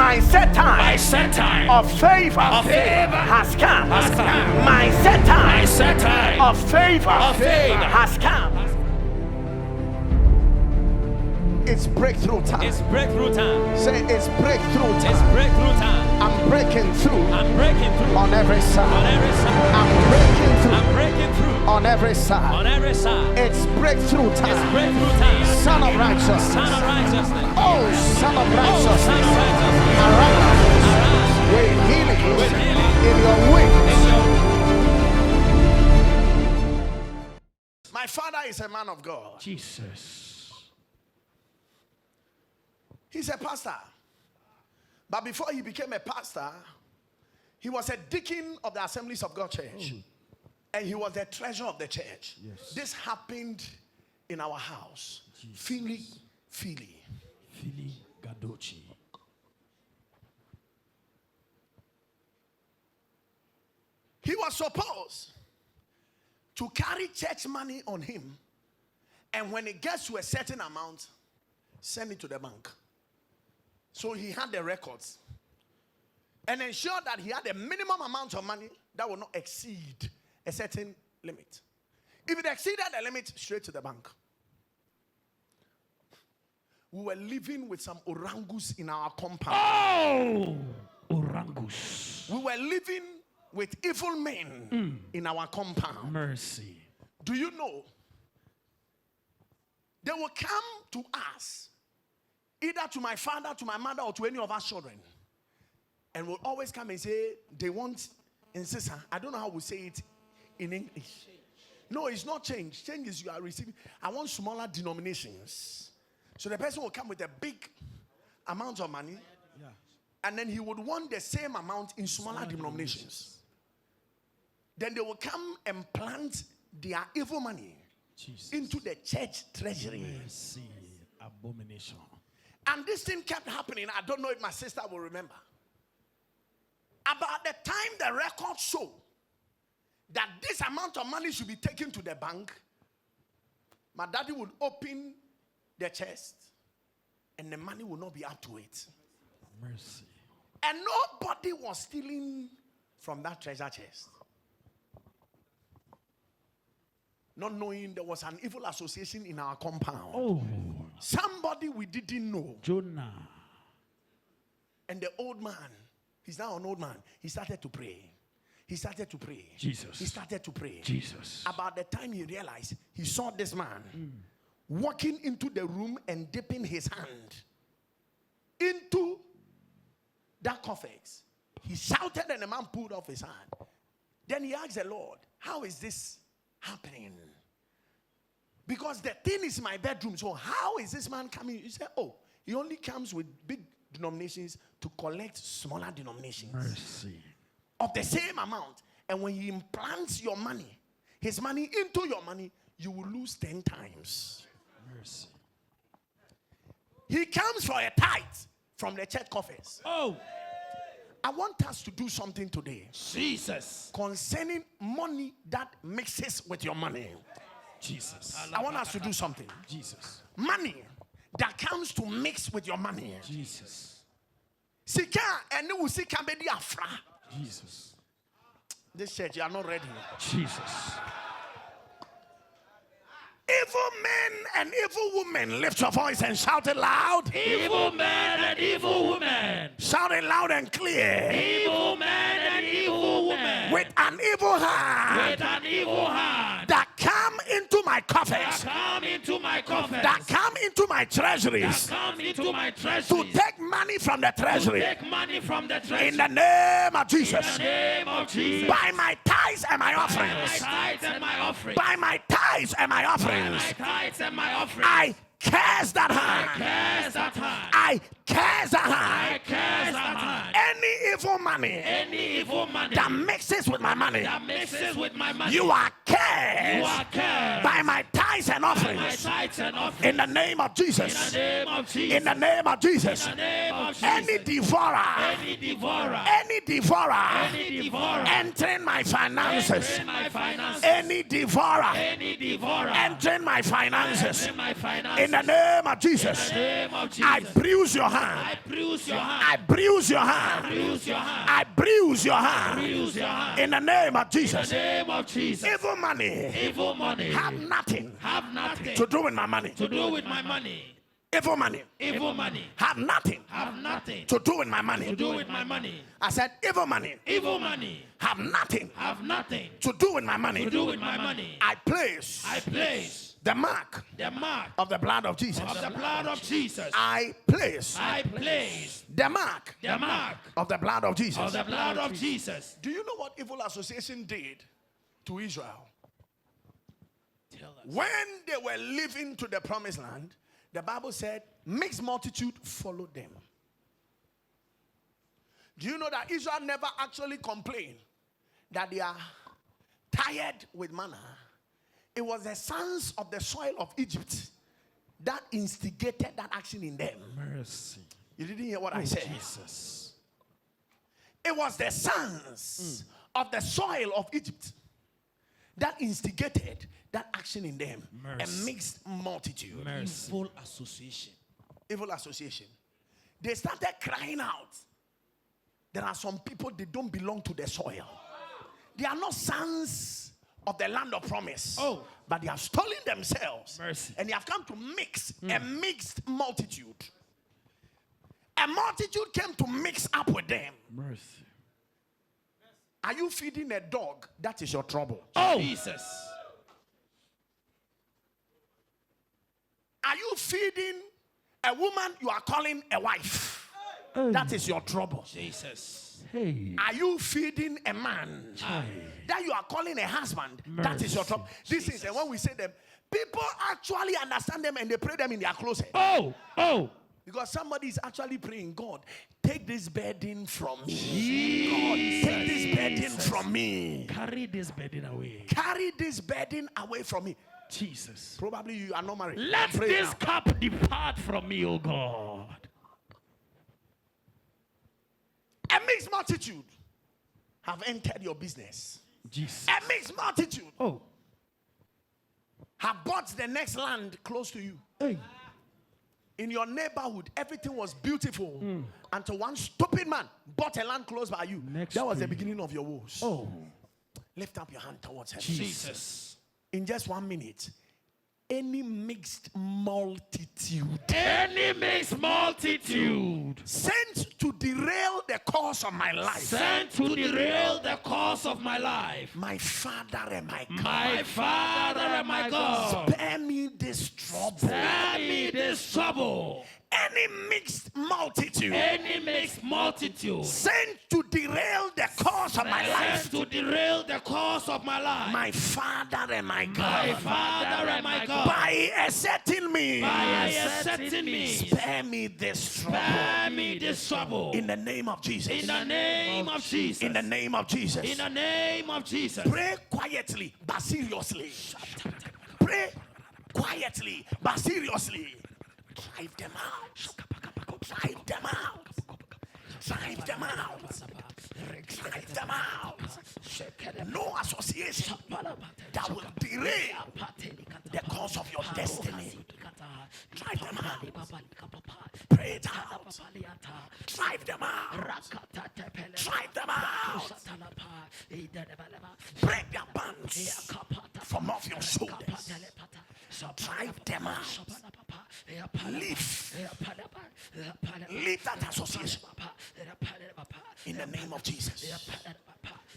My set time of favor has come. My set time of favor has come. It's breakthrough time. It's breakthrough time. Say it's breakthrough time. It's breakthrough time. I'm breaking through. I'm breaking through. On every side. On every side. I'm breaking through. I'm breaking through. On every side. On every side. It's breakthrough time. It's breakthrough time. Son of righteousness. Son of righteousness. Oh, son of righteousness. Son of righteousness. Arise. Arise. With healing. With healing. In your wings. In your... My father is a man of God. Jesus. He's a pastor. But before he became a pastor, he was a deacon of the Assemblies of God Church. And he was the treasurer of the church. Yes. This happened in our house. Philly Gadochi. He was supposed to carry church money on him. And when it gets to a certain amount, send it to the bank. So he had the records and ensured that he had a minimum amount of money that would not exceed a certain limit. If it exceeded the limit, straight to the bank. We were living with some orangus in our compound. Oh, orangus. We were living with evil men in our compound. Mercy. Do you know? They will come to us, either to my father, to my mother, or to any of our children, and will always come and say they want, insist. I don't know how we say it in English. No, it's not change. Change is you are receiving. I want smaller denominations. So the person will come with a big amount of money, and then he would want the same amount in smaller denominations. Then they will come and plant their evil money into the church treasury. Mercy. Abomination. And this thing kept happening. I don't know if my sister will remember. About the time the records show that this amount of money should be taken to the bank, my daddy would open the chest and the money would not be up to it. Mercy. And nobody was stealing from that treasure chest. Not knowing there was an evil association in our compound. Oh. Somebody we didn't know. Jonah. And the old man, he's now an old man, he started to pray. He started to pray. Jesus. He started to pray. Jesus. About the time he realized, he saw this man walking into the room and dipping his hand into that coffers. He shouted and the man pulled off his hand. Then he asked the Lord, how is this happening? Because the thing is in my bedroom. So how is this man coming? He said, oh, he only comes with big denominations to collect smaller denominations. Mercy. Of the same amount. And when he implants your money, his money into your money, you will lose 10 times. Mercy. He comes for a tithe from the church coffers. Oh. I want us to do something today. Jesus. Concerning money that mixes with your money. Jesus. I want us to do something. Jesus. Money that comes to mix with your money. Jesus. Sika and you sika bedi afra. Jesus. This church, you are not ready. Jesus. Evil men and evil women, lift your voice and shout it loud. Evil men and evil women. Shout it loud and clear. Evil men and evil women. With an evil hand. With an evil hand. That come into my coffers. That come into my coffers. That come into my treasuries. That come into my treasuries. To take money from the treasury. To take money from the treasury. In the name of Jesus. In the name of Jesus. By my tithes and my offerings. By my tithes and my offerings. By my tithes and my offerings. By my tithes and my offerings. I curse that hand. I curse that hand. I curse that hand. I curse that hand. Any evil money. Any evil money. That mixes with my money. That mixes with my money. You are cursed. You are cursed. By my tithes tithes and my offerings. tithes and offerings. In the name of In Jesus. the name of Jesus. In the name of Jesus. In the name of Jesus. Any devourer, Any devourer. any devourer Any devourer. entering my finances, Entering my finances. any devourer Any devourer. entering my finances, Entering my finances. in the name of Jesus, In the name of Jesus. I bruise your I hand. bruise your hand. I bruise your hand. Bruise your hand. I bruise your hand. Bruise your hand. In the name of In Jesus. the name of Jesus. Evil money Evil money. have nothing Have nothing to do with my money. to do with my money. Evil money Evil money. have nothing Have nothing to do with my to money. do with my money. I said evil money Evil money. have nothing Have nothing to do with my to money. do with my money. I place I place the mark the mark of the blood of Jesus. of the blood of Jesus. I place I place the mark the mark of the blood of of Jesus. the blood of Jesus. Do you know what evil association did to Israel? Tell us. When they were living to the promised land, the Bible said, mixed multitude followed them. Do you know that Israel never actually complained that they are tired with manna? It was the sons of the soil of Egypt that instigated that action in them. Mercy. You didn't hear what I said? Jesus. It was the sons of the soil of Egypt that instigated that action in them. Mercy. A mixed multitude. Mercy. Evil association. Evil association. They started crying out. There are some people, they don't belong to the soil. They are not sons of the land of promise. Oh. But they have stolen themselves. Mercy. And they have come to mix a mixed multitude. A multitude came to mix up with them. Mercy. Are you feeding a dog? That is your trouble. Oh. Jesus. Are you feeding a woman you are calling a wife? That is your trouble. Jesus. Hey. Are you feeding a man that you are calling a husband? That is your trouble. This is, and when we say them, people actually understand them and they pray them in their closet. Oh. Oh. Because somebody is actually praying, God, take this burden from me. God, take this burden from me. Carry this burden away. Carry this burden away from me. Jesus. Probably you are not married. Let Pray this now. cup depart from me, O God. A mixed multitude have entered your business. Jesus. A mixed multitude Oh. have bought the next land close to you. Hey. In your neighborhood, everything was beautiful until one stupid man bought a land close by you. Next That was to the you. beginning of your woes. Oh. Lift up your hand towards heaven. Jesus. In just 1 minute, any mixed multitude Any mixed multitude sent to derail the course of my life, sent to derail the course of my life. my Father and my God, My Father and my God. spare me this trouble. Spare me this trouble. Any mixed multitude Any mixed multitude sent to derail the course of my life, sent to derail the course of my life. my Father and my My God, Father and my God. by accepting me, By accepting me. spare me this trouble. Spare me this trouble. In the name of Jesus. In the name of Jesus. In the name of Jesus. In the name of Jesus. Pray quietly but seriously. Pray quietly but seriously. Drive them out. Drive them out. Drive them out. Drive them out. No association that will derail the course of your destiny. Drive them out. Pray it out. Drive them out. Drive them out. Break their bands from off your shoulders. Drive them out. Leave that association. In the name of Jesus.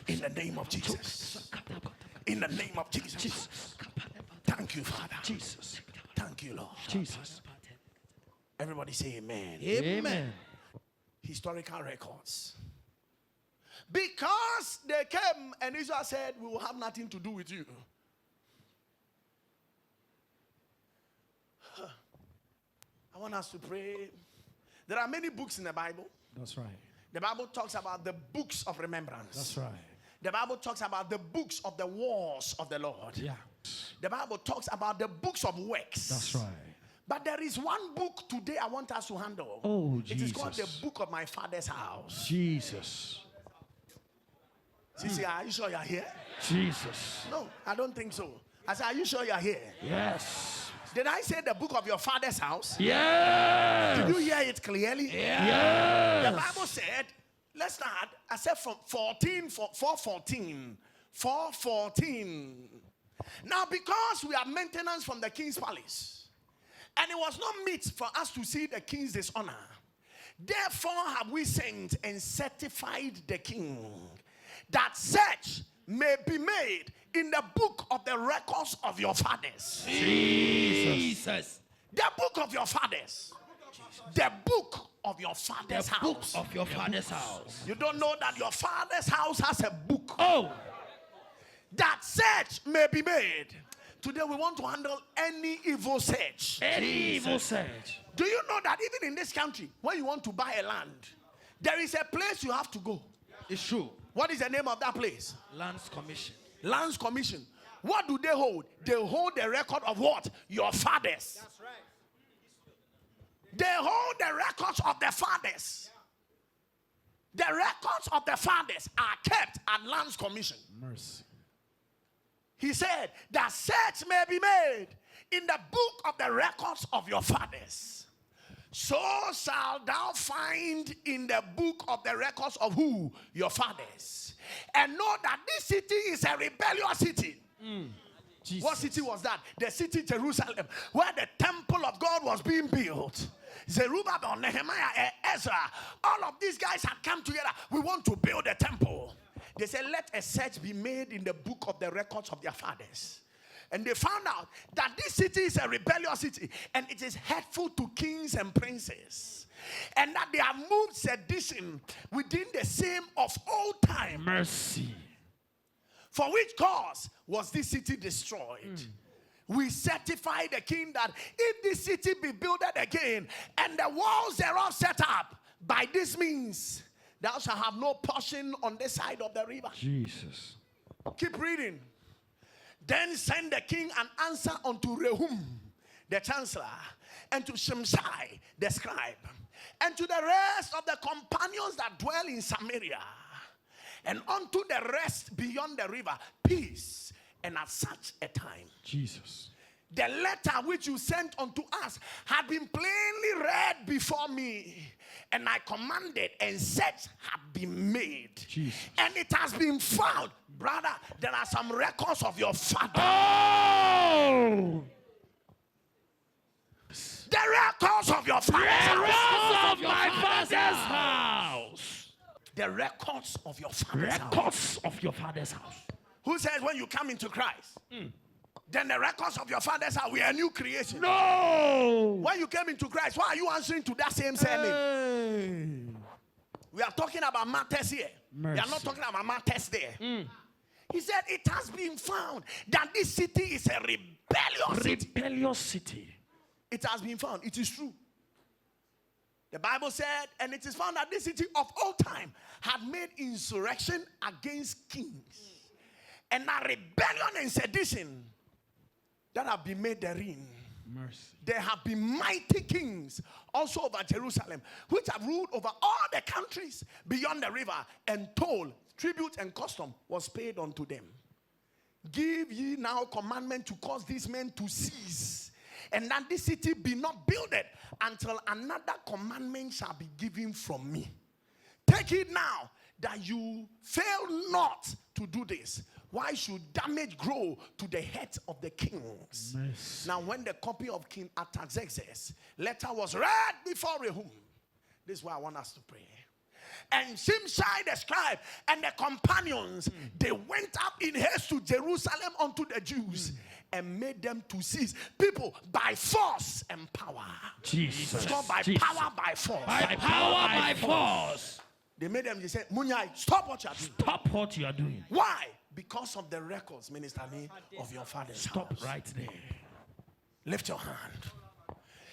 In the name of Jesus. In the name of Jesus. Thank you, Father. Jesus. Thank you, Lord. Jesus. Everybody say amen. Amen. Historical records. Because they came and Israel said, we will have nothing to do with you. I want us to pray. There are many books in the Bible. That's right. The Bible talks about the books of remembrance. That's right. The Bible talks about the books of the wars of the Lord. Yeah. The Bible talks about the books of works. That's right. But there is one book today I want us to handle. Oh, It is called the Jesus. book of my father's house. Jesus. Sisi, are you sure you're here? Jesus. No, I don't think so. I said, are you sure you're here? Yes. Did I say the book of your father's house? Yes. Did you hear it clearly? The Yes. Bible said, let's start. I said from 4:14. Now, because we have maintenance from the king's palace, and it was not meet for us to see the king's dishonor, therefore have we sent and certified the king that search may be made in the book of the records of your fathers. Jesus. The book of your fathers. The book of your father's The book house. of your father's house. You don't know that your father's house has a book Oh. that search may be made. Today we want to handle any evil search. Any evil search. Do you know that even in this country, when you want to buy a land, there is a place you have to go? It's true. What is the name of that place? Lands Commission. Lands Commission. What do they hold? They hold the record of what? Your fathers. That's right. They hold the records of the fathers. The records of the fathers are kept at Lands Commission. Mercy. He said that search may be made in the book of the records of your fathers. So shalt thou find in the book of the records of who? Your fathers. And know that this city is a rebellious city. What city was that? The city Jerusalem, where the temple of God was being built. Zerubbabel, Nehemiah, and Ezra, all of these guys had come together. We want to build a temple. They said, let a search be made in the book of the records of their fathers. And they found out that this city is a rebellious city, and it is hateful to kings and princes, and that they have moved sedition within the same of old time. Mercy. For which cause was this city destroyed? We certify the king that if this city be built again, and the walls thereof set up, by this means thou shalt have no portion on this side of the river. Jesus. Keep reading. Then send the king an answer unto Rehum, the chancellor, and to Shimshai, the scribe, and to the rest of the companions that dwell in Samaria, and unto the rest beyond the river, peace, and at such a time. Jesus. The letter which you sent unto us had been plainly read before me, and I commanded, and search had been made. Jesus. And it has been found. Brother, there are some records of your father. Oh! The records of your father's house. Records of my father's house. The records of your father's house. Records of your father's house. Who says when you come into Christ, then the records of your father's house, we are a new creation. No! When you came into Christ, why are you answering to that same surname? Hey. We are talking about matters here. We are not Mercy. talking about matters there. He said it has been found that this city is a rebellious city. Rebellious city. It has been found. It is true. The Bible said, and it is found that this city of old time had made insurrection against kings, and a rebellion and sedition that have been made therein. Mercy. There have been mighty kings also over Jerusalem, which have ruled over all the countries beyond the river, and toll, tribute, and custom was paid unto them. Give ye now commandment to cause these men to cease, and that this city be not builded until another commandment shall be given from me. Take it now that you fail not to do this. Why should damage grow to the head of the kings? Mercy. Now, when the copy of King Artaxerxes' letter was read before Rehum, this is why I want us to pray. And Shimshai the scribe and the companions, they went up in haste to Jerusalem unto the Jews and made them to cease. People, by force and power. Jesus. It's called by Jesus. power, by force. By power, by force. They made them, they said, Munyai, stop what you are doing. Stop what you are doing. Why? Because of the records, Minister Me, of your father's Stop house. right there. Lift your hand.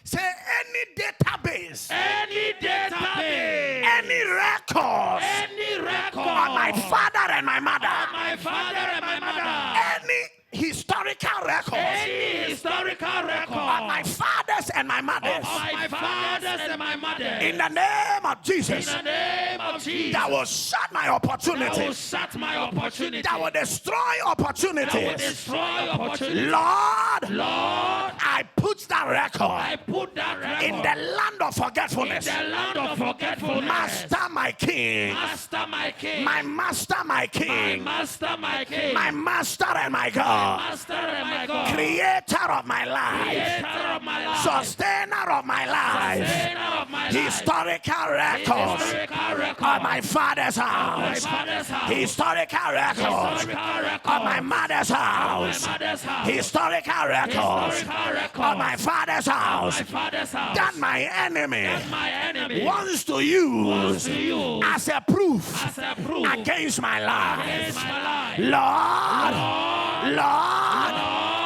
Say any database, Any database. any records Any record. of my father and my mother, My father and my mother. any historical historical record Any historical record of my fathers and my mothers, of my fathers and my mothers, in the name of in Jesus, the name of Jesus, that will shut my that will opportunity, shut my opportunity, that will destroy that will opportunities. destroy opportunity. Lord, Lord, I put that I record put that record in the land of in forgetfulness. the land of forgetfulness. Master, my King, Master, my King, my Master, my my King, Master, my King, my Master and my God, Master and my God, Creator of my life, Creator of my life, Sustainer of my life, Sustainer of my life, historical records historical record of my father's my house, father's house, historical records historical record of my mother's house, my mother's house, historical records historical record of my father's house, my father's house, that my enemy my enemy wants to use to use as a proof as a proof against my life. against my life. Lord,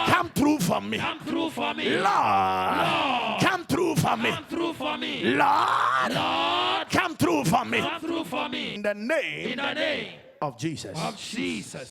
come through for me. Come through for me. Lord, come through for me. Come through for me. Lord, Lord, come through for me. come through for me. In the In name the name of Jesus. of Jesus.